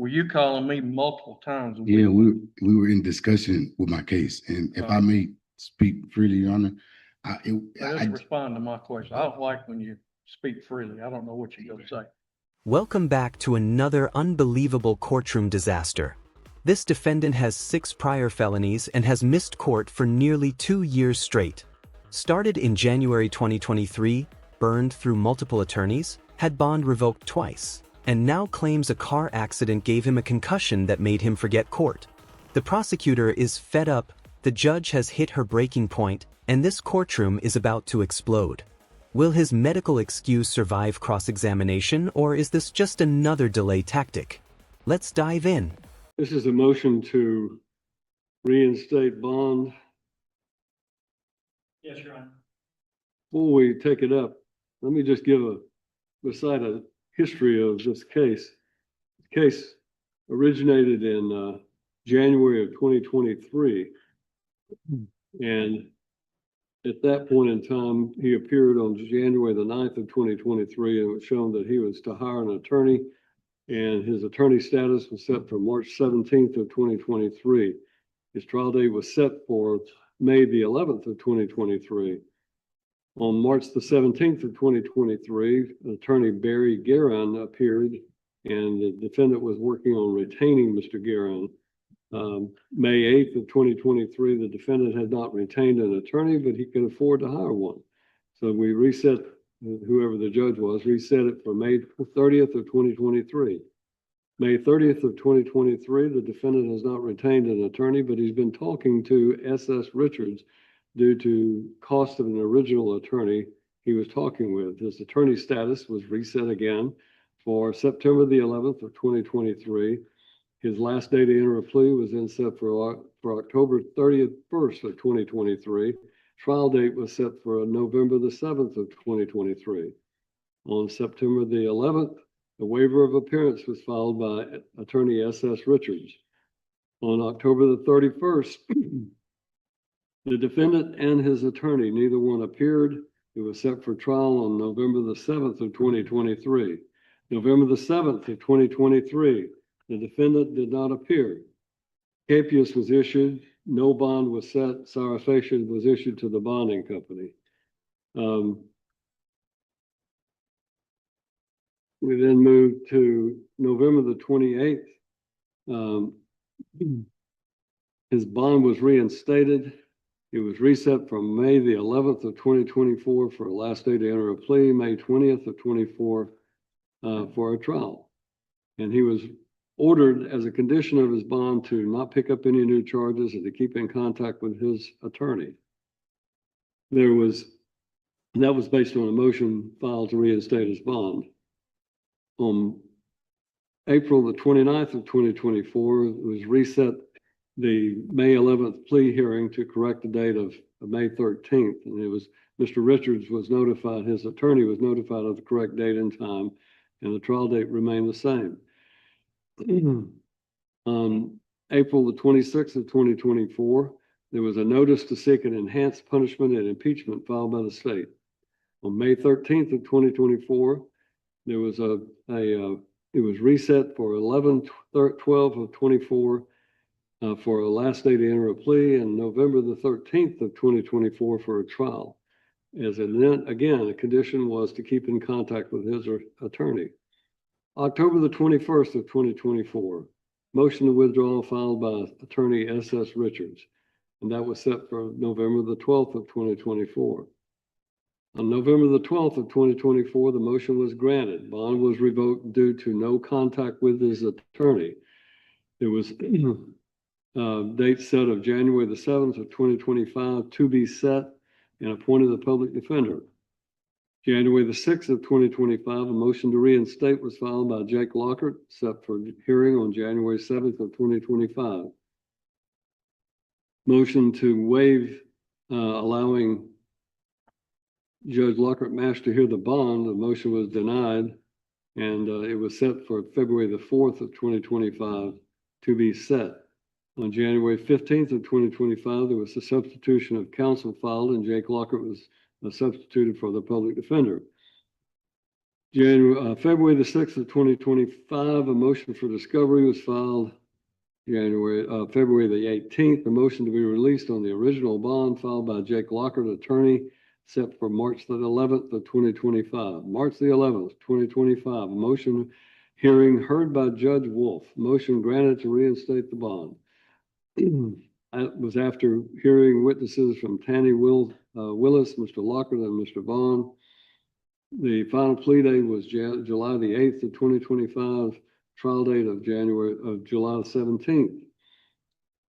Were you calling me multiple times? Yeah, we were in discussion with my case, and if I may speak freely, Your Honor, Just respond to my question. I don't like when you speak freely. I don't know what you're going to say. Welcome back to another unbelievable courtroom disaster. This defendant has 6 prior felonies and has missed court for nearly 2 years straight. Started in January 2023, burned through multiple attorneys, had bond revoked twice, and now claims a car accident gave him a concussion that made him forget court. The prosecutor is fed up, the judge has hit her breaking point, and this courtroom is about to explode. Will his medical excuse survive cross-examination, or is this just another delay tactic? Let's dive in. This is a motion to reinstate bond. Yes, Your Honor. Before we take it up, let me just recite a history of this case. The case originated in January of 2023, and at that point in time, he appeared on January the 9th of 2023, and it was shown that he was to hire an attorney, and his attorney status was set for March 17th of 2023. His trial date was set for May the 11th of 2023. On March the 17th of 2023, attorney Barry Guerin appeared, and the defendant was working on retaining Mr. Guerin. May 8th of 2023, the defendant had not retained an attorney, but he could afford to hire one. So we reset, whoever the judge was, reset it for May 30th of 2023. May 30th of 2023, the defendant has not retained an attorney, but he's been talking to S.S. Richards due to cost of an original attorney he was talking with. His attorney status was reset again for September the 11th of 2023. His last day to enter a plea was then set for October 31st of 2023. Trial date was set for November the 7th of 2023. On September the 11th, a waiver of appearance was filed by attorney S.S. Richards. On October the 31st, the defendant and his attorney, neither one appeared. It was set for trial on November the 7th of 2023. November the 7th of 2023, the defendant did not appear. Capias was issued. No bond was set. Sara facie was issued to the bonding company. We then moved to November the 28th. His bond was reinstated. It was reset from May the 11th of 2024 for a last day to enter a plea, May 20th of 24 for a trial. And he was ordered as a condition of his bond to not pick up any new charges and to keep in contact with his attorney. That was based on a motion filed to reinstate his bond. On April the 29th of 2024, it was reset the May 11th plea hearing to correct the date of May 13th. And it was Mr. Richards was notified, his attorney was notified of the correct date and time, and the trial date remained the same. On April the 26th of 2024, there was a notice to seek an enhanced punishment and impeachment filed by the state. On May 13th of 2024, there was it was reset for 11/12 of 24 for a last day to enter a plea, and November the 13th of 2024 for a trial. As again, a condition was to keep in contact with his attorney. October the 21st of 2024, motion to withdraw filed by attorney S.S. Richards, and that was set for November the 12th of 2024. On November the 12th of 2024, the motion was granted. Bond was revoked due to no contact with his attorney. There was date set of January the 7th of 2025 to be set, and appointed the public defender. January the 6th of 2025, a motion to reinstate was filed by Jake Lockhart, set for hearing on January 7th of 2025. Motion to waive allowing Judge Lockhart Mash to hear the bond. The motion was denied, and it was set for February the 4th of 2025 to be set. On January 15th of 2025, there was a substitution of counsel filed, and Jake Lockhart was substituted for the public defender. February the 6th of 2025, a motion for discovery was filed. February the 18th, a motion to be released on the original bond filed by Jake Lockhart, attorney, set for March the 11th of 2025. March the 11th, 2025, a motion hearing heard by Judge Wolf. Motion granted to reinstate the bond. That was after hearing witnesses from Tanny Willis, Mr. Lockhart, and Mr. Vaughn. The final plea date was July the 8th of 2025. Trial date of July 17th.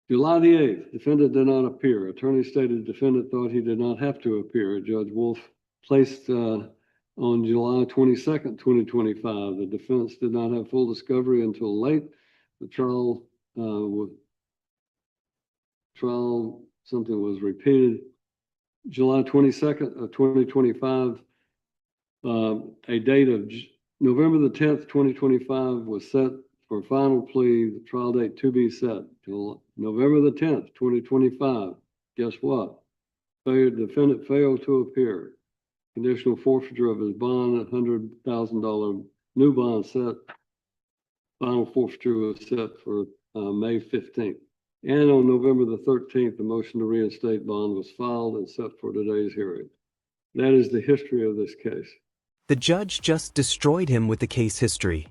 July the 8th, defendant did not appear. Attorney stated defendant thought he did not have to appear. Judge Wolf placed on July 22nd, 2025. The defense did not have full discovery until late. The trial something was repeated. July 22nd of 2025, a date of November the 10th, 2025 was set for final plea, the trial date to be set till November the 10th, 2025. Guess what? Defendant failed to appear. Conditional forfeiture of his bond, $100,000 new bond set. Final forfeiture was set for May 15th. And on November the 13th, the motion to reinstate bond was filed and set for today's hearing. That is the history of this case. The judge just destroyed him with the case history.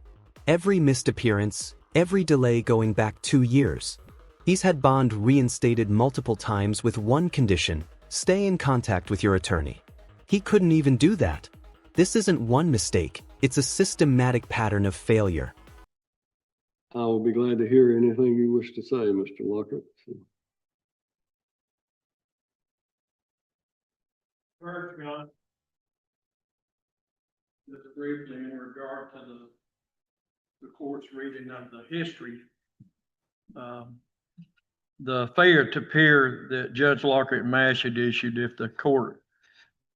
Every missed appearance, every delay going back 2 years. He's had bond reinstated multiple times with one condition: stay in contact with your attorney. He couldn't even do that. This isn't one mistake, it's a systematic pattern of failure. I will be glad to hear anything you wish to say, Mr. Lockhart. First, John, just briefly in regard to the court's reading of the history, the failure to appear that Judge Lockhart Mash had issued, if the court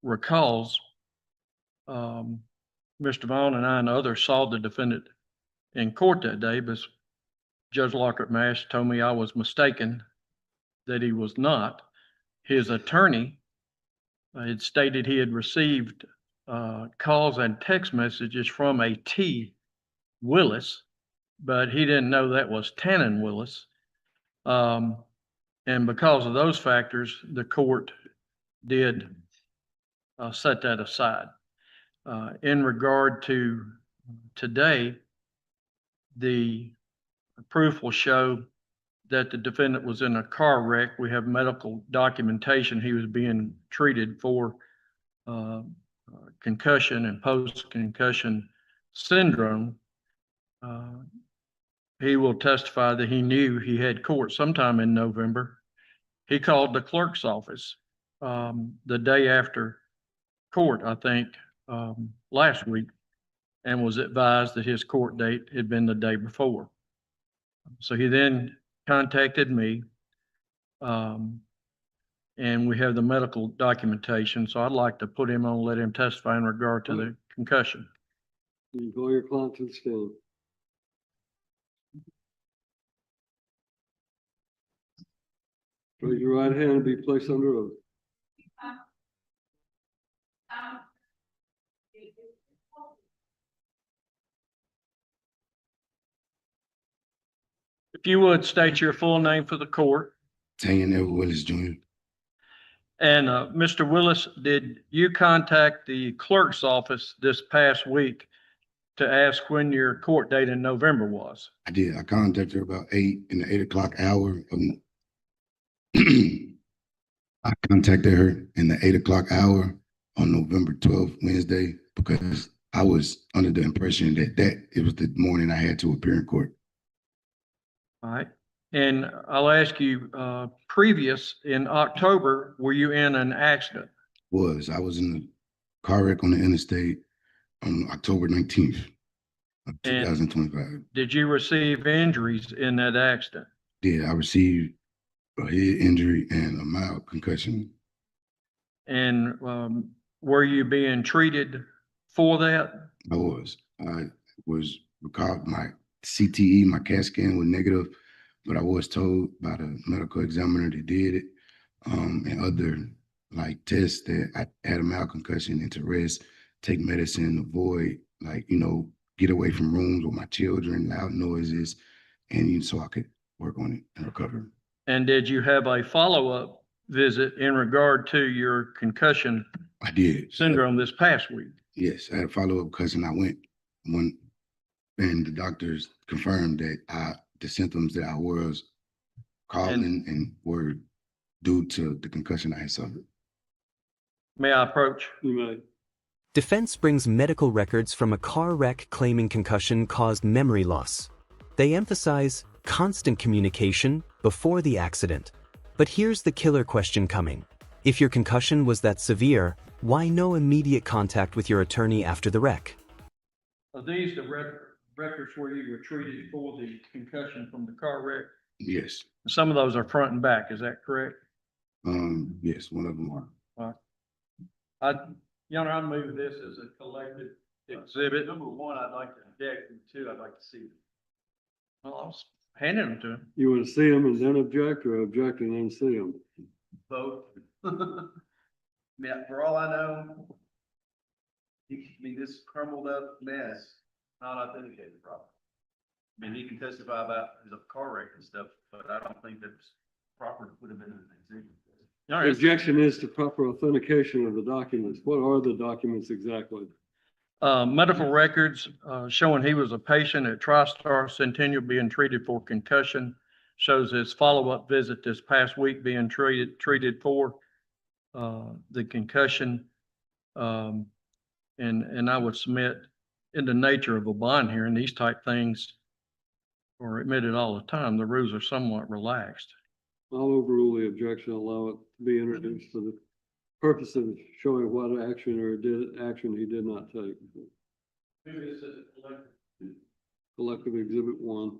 recalls, Mr. Vaughn and I and others saw the defendant in court that day, but Judge Lockhart Mash told me I was mistaken, that he was not. His attorney had stated he had received calls and text messages from a T. Willis, but he didn't know that was Tannen Willis. And because of those factors, the court did set that aside. In regard to today, the proof will show that the defendant was in a car wreck. We have medical documentation. He was being treated for concussion and post-concussion syndrome. He will testify that he knew he had court sometime in November. He called the clerk's office the day after court, I think, last week, and was advised that his court date had been the day before. So he then contacted me, and we have the medical documentation. So I'd like to put him on, let him testify in regard to the concussion. You call your client to the stand. Raise your right hand and be placed under oath. If you would state your full name for the court. Tanyan Edward Willis Jr. And Mr. Willis, did you contact the clerk's office this past week to ask when your court date in November was? I did. I contacted her about 8 in the 8 o'clock hour. I contacted her in the 8 o'clock hour on November 12th, Wednesday, because I was under the impression that it was the morning I had to appear in court. All right. And I'll ask you, previous in October, were you in an accident? I was in a car wreck on the interstate on October 19th of 2025. Did you receive injuries in that accident? I received a head injury and a mild concussion. And were you being treated for that? I was recalled. My CTE, my CAT scan was negative, but I was told by the medical examiner that did it, and other like tests that I had a mild concussion and to rest, take medicine, avoid like, get away from rooms with my children, loud noises, and so I could work on it and recover. And did you have a follow-up visit in regard to your concussion I did. syndrome this past week? Yes, I had a follow-up because I went and the doctors confirmed that the symptoms that I was causing and were due to the concussion I had suffered. May I approach? You may. Defense brings medical records from a car wreck claiming concussion caused memory loss. They emphasize constant communication before the accident. But here's the killer question coming. If your concussion was that severe, why no immediate contact with your attorney after the wreck? Are these the records where you were treated for the concussion from the car wreck? Yes. Some of those are front and back, is that correct? Yes, one of them are. Your Honor, I move this as a collective exhibit. Number one, I'd like to object, and two, I'd like to see them. Well, I was handing them to him. You want to see them and then object, or object and then see them? Both. Yeah, for all I know, this crumbled up mess, not authenticated properly. I mean, he can testify about his car wreck and stuff, but I don't think that's proper, would have been an exhibit. All The right. objection is to proper authentication of the documents. What are the documents exactly? Medical records showing he was a patient at TriStar Centennial being treated for concussion. Shows his follow-up visit this past week being treated for the concussion. And I would submit, in the nature of a bond hearing, these type things are admitted all the time. The rules are somewhat relaxed. I'll overrule the objection, allow it to be introduced for the purpose of showing what action action he did not take. Maybe this is a collective. Collective Exhibit 1.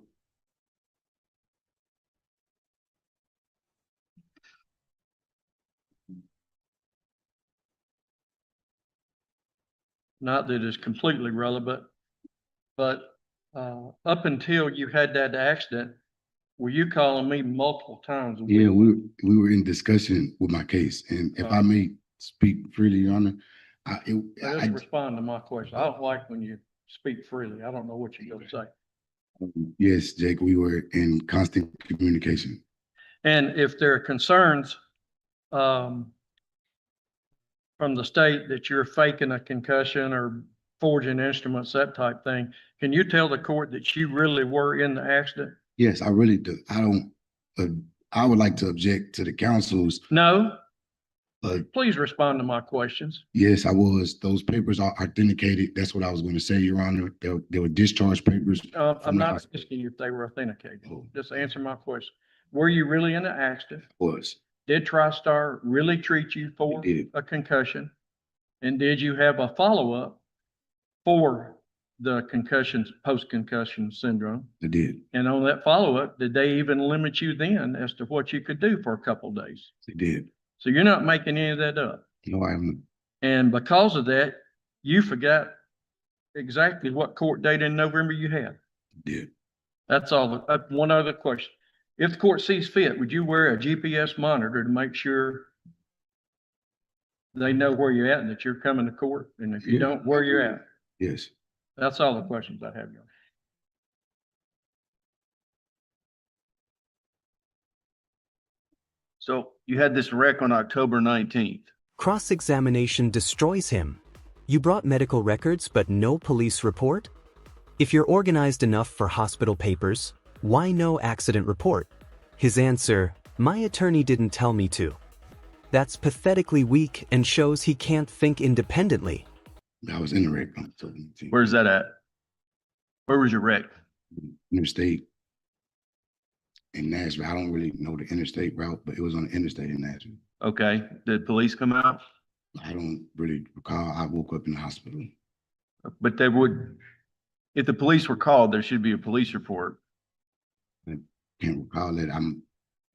Not that it's completely relevant, but up until you had that accident, were you calling me multiple times? Yeah, we were in discussion with my case, and if I may speak freely, Your Honor, Just respond to my question. I don't like when you speak freely. I don't know what you're gonna say. Yes, Jake, we were in constant communication. And if there are concerns from the state that you're faking a concussion or forging instruments, that type thing, can you tell the court that you really were in the accident? Yes, I really do. I would like to object to the counsel's. No. Please respond to my questions. Yes, I was. Those papers are authenticated. That's what I was going to say, Your Honor. They were discharge papers. I'm not asking you if they were authenticated. Just answer my question. Were you really in an accident? Was. Did TriStar really treat you for a concussion? And did you have a follow-up for the concussions, post-concussion syndrome? I did. And on that follow-up, did they even limit you then as to what you could do for a couple of days? They did. So you're not making any of that up. No, I haven't. And because of that, you forgot exactly what court date in November you had. Did. That's all. One other question. If the court sees fit, would you wear a GPS monitor to make sure they know where you're at and that you're coming to court? And if you don't, where you're at? Yes. That's all the questions I have, Your Honor. So you had this wreck on October 19th. Cross-examination destroys him. You brought medical records but no police report? If you're organized enough for hospital papers, why no accident report? His answer, my attorney didn't tell me to. That's pathetically weak and shows he can't think independently. I was in the wreck on October 19th. Where's that at? Where was your wreck? Interstate in Nashville. I don't really know the interstate route, but it was on the interstate in Nashville. Okay. Did police come out? I don't really recall. I woke up in the hospital. But they would, if the police were called, there should be a police report. I can't recall that. I don't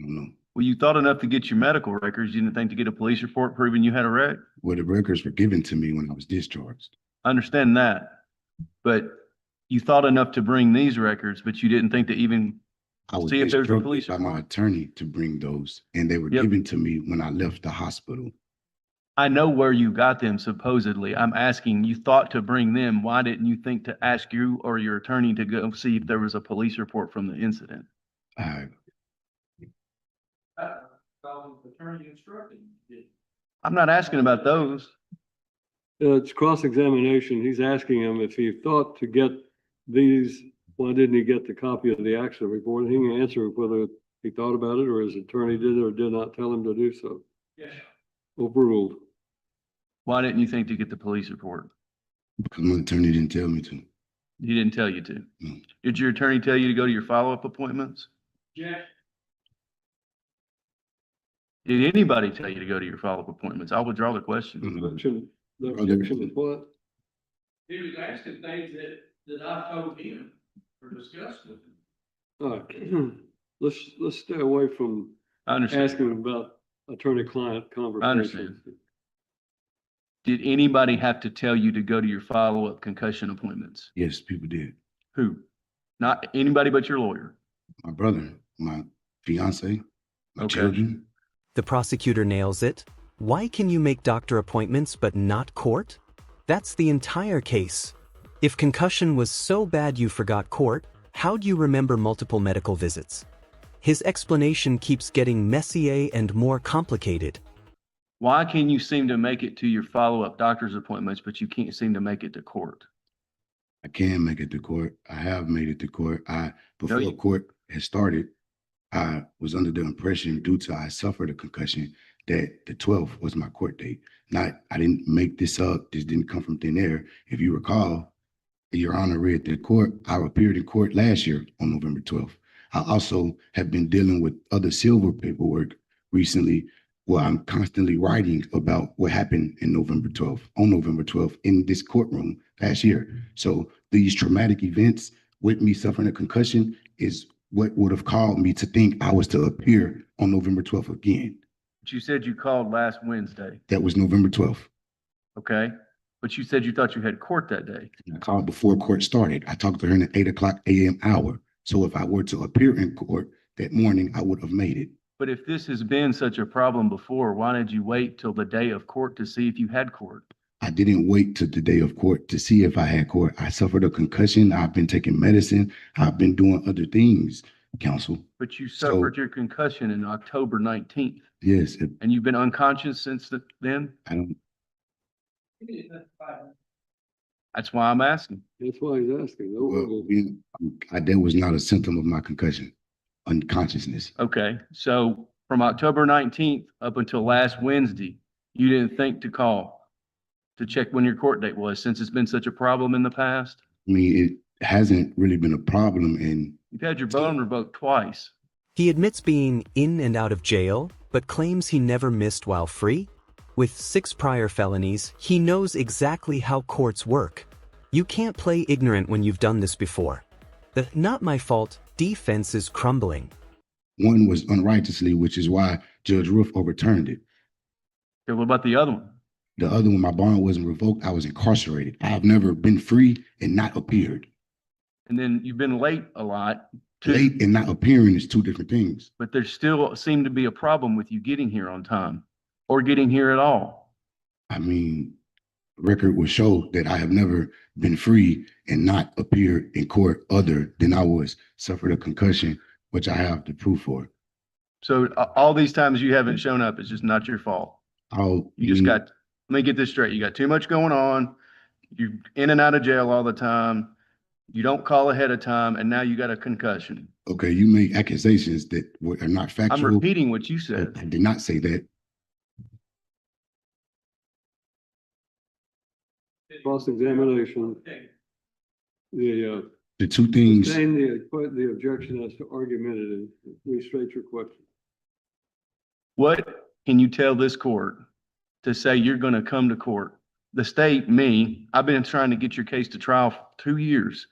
know. Well, you thought enough to get your medical records. You didn't think to get a police report proving you had a wreck? Well, the records were given to me when I was discharged. I understand that. But you thought enough to bring these records, but you didn't think to even I was see if there's a instructed police by my report. attorney to bring those, and they were Yep. given to me when I left the hospital. I know where you got them supposedly. I'm asking, you thought to bring them. Why didn't you think to ask you or your attorney to go see if there was a police report from the incident? I, Attorney instructed you. I'm not asking about those. It's cross-examination. He's asking him if he thought to get these, why didn't he get the copy of the accident report? He can answer whether he thought about it or his attorney did or did not tell him to do so. Yes. Overruled. Why didn't you think to get the police report? because my attorney didn't tell me to. He didn't tell you to. No. Did your attorney tell you to go to your follow-up appointments? Yes. Did anybody tell you to go to your follow-up appointments? I'll withdraw the question. Objection, the objection is what? He was asking things that I told him or discussed with him. All right, let's stay away from I understand. asking about attorney-client conversations. understand. Did anybody have to tell you to go to your follow-up concussion appointments? Yes, people did. Who? Not anybody but your lawyer. My brother, my fiance, my Okay. children. The prosecutor nails it. Why can you make doctor appointments but not court? That's the entire case. If concussion was so bad you forgot court, how'd you remember multiple medical visits? His explanation keeps getting messier and more complicated. Why can you seem to make it to your follow-up doctor's appointments, but you can't seem to make it to court? I can make it to court. I have made it to court. Before you- court had started, I was under the impression due to I suffered a concussion that the 12th was my court date. I didn't make this up. This didn't come from thin air. If you recall, Your Honor read the court. I appeared in court last year on November 12th. I also have been dealing with other silver paperwork recently where I'm constantly writing about what happened on November 12th in this courtroom last year. So these traumatic events with me suffering a concussion is what would have caused me to think I was to appear on November 12th again. But you said you called last Wednesday, That was November 12th. okay? But you said you thought you had court that day. I called before court started. I talked to her in the 8:00 a.m. hour. So if I were to appear in court that morning, I would have made it. But if this has been such a problem before, why did you wait till the day of court to see if you had court? I didn't wait till the day of court to see if I had court. I suffered a concussion. I've been taking medicine. I've been doing other things, counsel. But you So- suffered your concussion in October 19th, Yes, and you've been unconscious since then? I don't, That's why I'm asking. That's why he's asking. well, that was not a symptom of my concussion, unconsciousness. Okay, so from October 19th up until last Wednesday, you didn't think to call to check when your court date was, since it's been such a problem in the past? I mean, it hasn't really been a problem and You've had your bond revoked twice. He admits being in and out of jail, but claims he never missed while free. With 6 prior felonies, he knows exactly how courts work. You can't play ignorant when you've done this before. The "not my fault" defense is crumbling. one was unrighteously, which is why Judge Roof overturned it. Okay, what about the other one? The other one, my bond wasn't revoked. I was incarcerated. I have never been free and not appeared. And then you've been late a lot too. Late and not appearing is two different things. But there still seemed to be a problem with you getting here on time or getting here at all. I mean, record will show that I have never been free and not appeared in court other than I was suffered a concussion, which I have the proof for. So all these times you haven't shown up, it's just not your fault. You just got, let me get this straight. You got too much going on. You're in and out of jail all the time. You don't call ahead of time, and now you got a concussion. Okay, you make accusations that are not I'm factual. repeating what you said. I did not say that. Cross-examination. The, The two things, sustain the objection as to argumentative. Restate your question. What can you tell this court to say you're going to come to court? The state, me, I've been trying to get your case to trial for 2 years,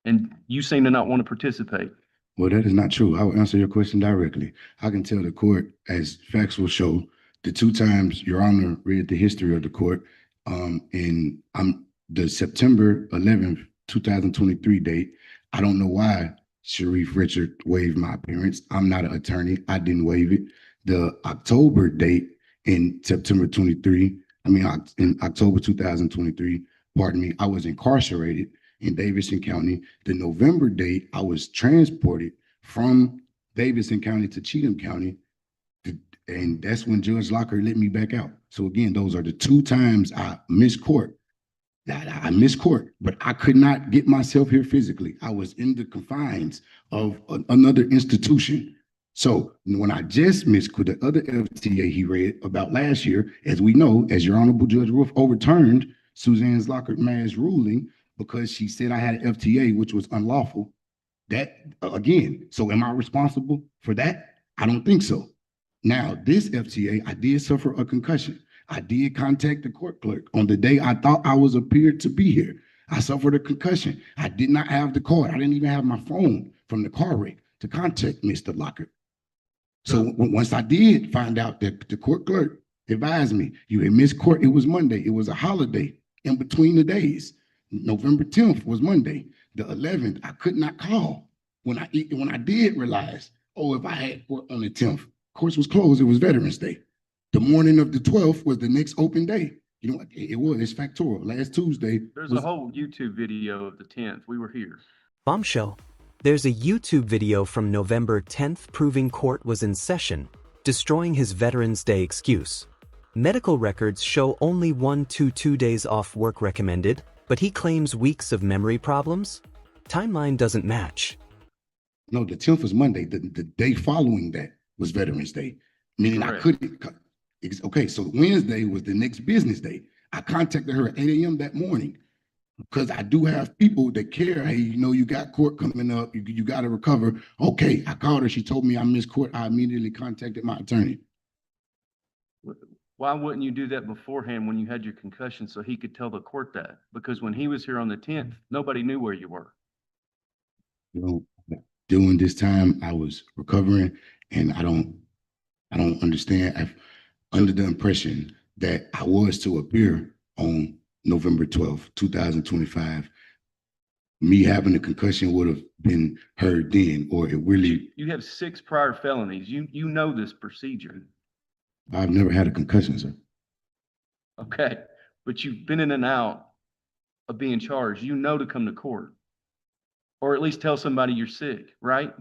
and you seem to not want to participate. well, that is not true. I will answer your question directly. I can tell the court, as facts will show, the 2 times Your Honor read the history of the court, and I'm the September 11th, 2023 date. I don't know why Sharif Richard waived my appearance. I'm not an attorney. I didn't waive it. The October date in September 23. In October 2023, pardon me, I was incarcerated in Davidson County. The November date, I was transported from Davidson County to Cheatham County. And that's when Judge Locker let me back out. So again, those are the two times I missed court. I missed court, but I could not get myself here physically. I was in the confines of another institution. So when I just missed court, the other FTA he read about last year, as we know, as Your Honorable Judge Wolf overturned Suzanne's Lockard-Mass ruling because she said I had an FTA, which was unlawful. That again, so am I responsible for that? I don't think so. Now, this FTA, I did suffer a concussion. I did contact the court clerk on the day I thought I was appeared to be here. I suffered a concussion. I did not have the card. I didn't even have my phone from the car wreck to contact Mr. Lockard. So once I did find out that the court clerk advised me, you had missed court, it was Monday. It was a holiday in between the days. November 10th was Monday. The 11th, I could not call. When I did realize, oh, if I had court on the 10th, courts was closed, it was Veterans Day. The morning of the 12th was the next open day. You know, it's factorial. Last Tuesday. There's a whole YouTube video of the 10th. We were here. Bombshell. There's a YouTube video from November 10th proving court was in session, destroying his Veterans Day excuse. Medical records show only 1 to 2 days off work recommended, but he claims weeks of memory problems? Timeline doesn't match. No, the 10th was Monday. The day following that was Veterans Day, meaning correct. I couldn't. Okay, so Wednesday was the next business day. I contacted her at 8 a.m. that morning because I do have people that care. Hey, you know, you got court coming up. You got to recover. Okay, I called her. She told me I missed court. I immediately contacted my attorney. Why wouldn't you do that beforehand when you had your concussion so he could tell the court that? Because when he was here on the 10th, nobody knew where you were. You know, during this time I was recovering, and I don't understand. I'm under the impression that I was to appear on November 12th, 2025. Me having a concussion would have been heard then, or it really. You have 6 prior felonies. You know this procedure. I've never had a concussion, sir. Okay, but you've been in and out of being charged. You know to come to court, or at least tell somebody you're sick, right?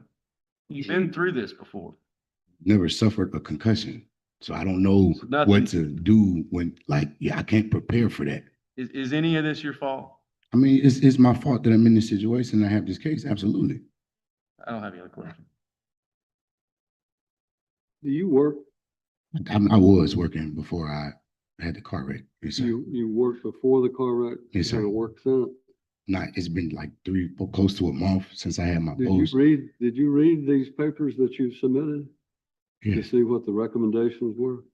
You've been through this before. Never suffered a concussion, so I don't know what to do when, I can't prepare for that. Is any of this your fault? I mean, it's my fault that I'm in this situation and I have this case. Absolutely. I don't have any other question. Do you work? I was working before I had the car wreck. Yes, sir. You worked before the car wreck? Yes, sir. Work since? It's been like close to a month since I had my post. Did you read these papers that you submitted? Yeah. To see what the recommendations were?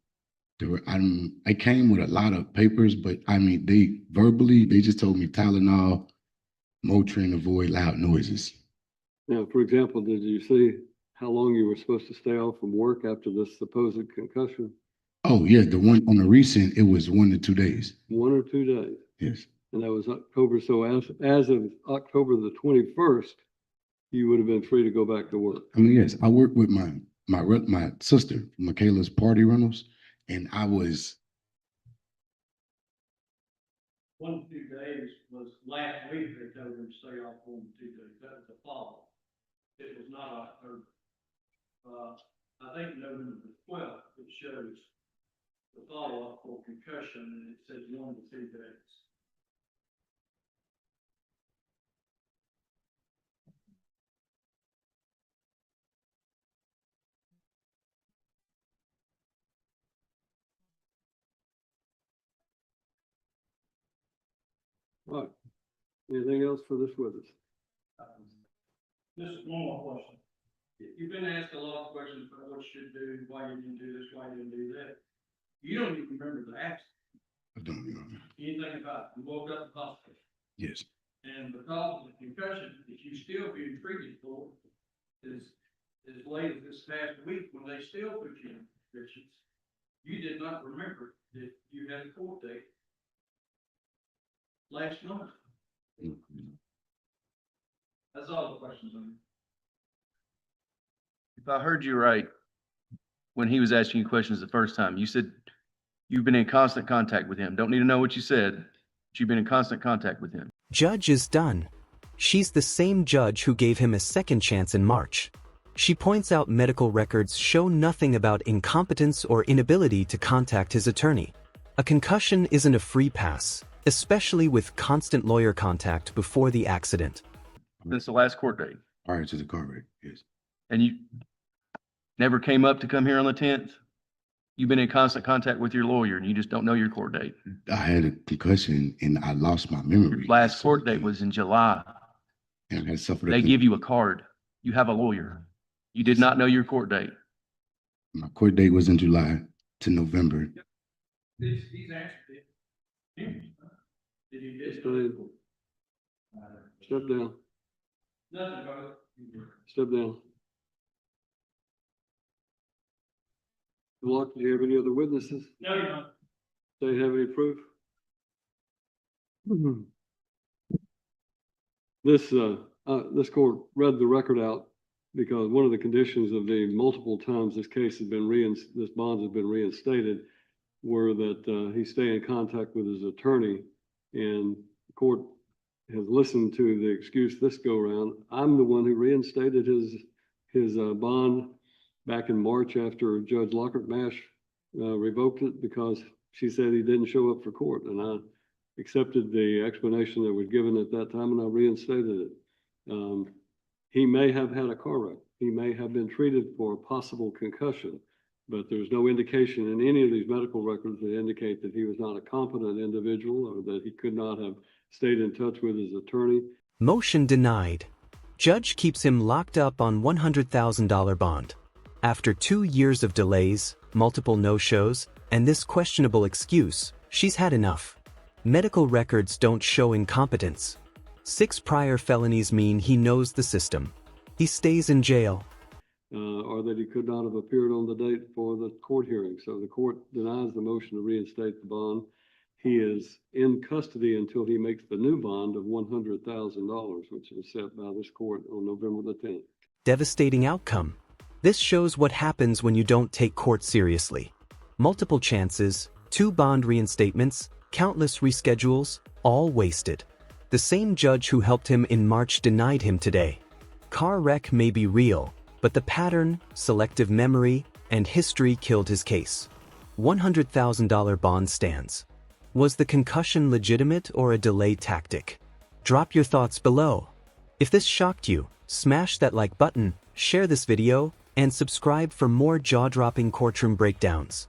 I came with a lot of papers, but I mean, they just told me Tylenol, Motrin, avoid loud noises. Now, for example, did you see how long you were supposed to stay off from work after this supposed concussion? Oh yeah, the one on the recent, it was 1 to 2 days. 1 or 2 days. Yes. And that was October. So as of October the 21st, you would have been free to go back to work. I mean, yes, I worked with my sister, Michaela's Party Rentals, and I was. 1 to 2 days was last week. They told them to stay off 1 to 2 days. That was the fall. It was not October. I think November the 12th, it shows the follow-up for concussion, and it says 1 to 2 days. All right. Anything else for this witness? This is one more question. You've been asked a lot of questions about what you should do, why you didn't do this, why you didn't do that. You don't even remember the accident. I don't remember. Anything about it. You woke up in the hospital. Yes. And because of the concussion that you still being treated for is as late as this past week when they still put you in restrictions, you did not remember that you had a court date last month. That's all the questions on it. If I heard you right, when he was asking you questions the first time, you said You've been in constant contact with him. Don't need to know what you said, but you've been in constant contact with him. Judge is done. She's the same judge who gave him a second chance in March. She points out medical records show nothing about incompetence or inability to contact his attorney. A concussion isn't a free pass, especially with constant lawyer contact before the accident. Since the last court date. Prior to the car wreck, yes. And you never came up to come here on the 10th? You've been in constant contact with your lawyer and you just don't know your court date. I had a concussion and I lost my memory. Your last court date was in July. And I had suffered. They give you a card. You have a lawyer. You did not know your court date. My court date was in July to November. He's actually. Did he just? Step down. Nothing about it. Step down. Block, do you have any other witnesses? No, you're not. Do you have any proof? This court read the record out because one of the conditions of the multiple times this case has been this bond has been reinstated were that he stay in contact with his attorney, and the court has listened to the excuse this go around. I'm the one who reinstated his bond back in March after Judge Lockhart-Mash revoked it because she said he didn't show up for court, and I accepted the explanation that was given at that time, and I reinstated it. He may have had a car wreck. He may have been treated for a possible concussion, but there's no indication in any of these medical records that indicate that he was not a competent individual or that he could not have stayed in touch with his attorney. Motion denied. Judge keeps him locked up on $100,000 bond. After 2 years of delays, multiple no-shows, and this questionable excuse, she's had enough. Medical records don't show incompetence. 6 prior felonies mean he knows the system. He stays in jail. Or that he could not have appeared on the date for the court hearing. So the court denies the motion to reinstate the bond. He is in custody until he makes the new bond of $100,000, which is set by this court on November the 10th. Devastating outcome. This shows what happens when you don't take court seriously. Multiple chances, 2 bond reinstatements, countless reschedules, all wasted. The same judge who helped him in March denied him today. Car wreck may be real, but the pattern, selective memory, and history killed his case. $100,000 bond stands. Was the concussion legitimate or a delay tactic? Drop your thoughts below. If this shocked you, smash that like button, share this video, and subscribe for more jaw-dropping courtroom breakdowns.